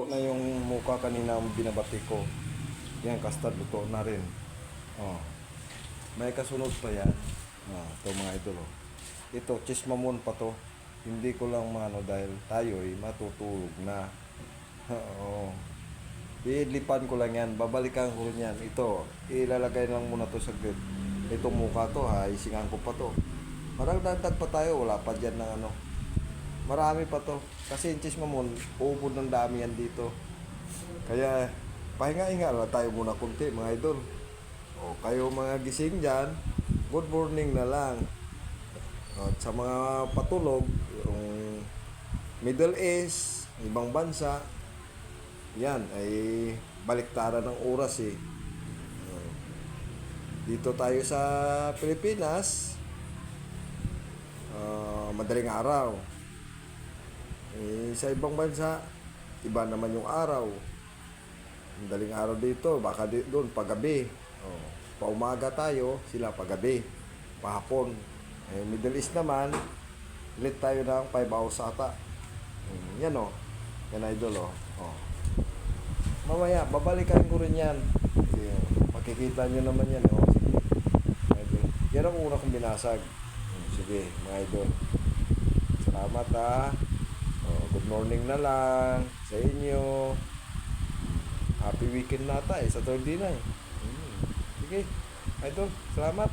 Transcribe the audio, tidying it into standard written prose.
Na yung mukha kanina ang binabati ko. Yan, custard luto na rin. Oh. May kasunod pa yan. Ito mga idol. Oh. Ito, chismamon pa to. Hindi ko lang mano dahil tayo ay matutulog na. Oo. Iidlipan ko lang yan. Babalikan ko rin yan. Ito, ilalagay lang muna to sa grid. Ito mukha to ha. Isingan ko pa to. Parang dagdag pa tayo. Wala pa dyan ng ano. Marami pa to. Kasi yung chismamon, ubod ng dami yan dito. Kaya, pahinga-hinga lang tayo muna kunti mga idol. O, kayo mga gising dyan, good morning na lang. O, at sa mga patulog, yung Middle East, ibang bansa, yan, ay baliktaran ng oras eh. O, dito tayo sa Pilipinas, madaling araw. Sa ibang bansa, iba naman yung araw. Madaling araw dito, baka doon paggabi. Paumaga tayo, sila paggabi. Pahapon. Middle East naman, late tayo ng 5 hours ata. Yan o. Yan idol o. Mamaya, babalikan ko rin yan. Makikita nyo naman yan. Sige. Idol. Yan ang una kong binasag. Sige, mga idol. Salamat ha. Good morning na lang sa inyo. Happy weekend na tayo sa Thursday na eh. Sige, idol, salamat.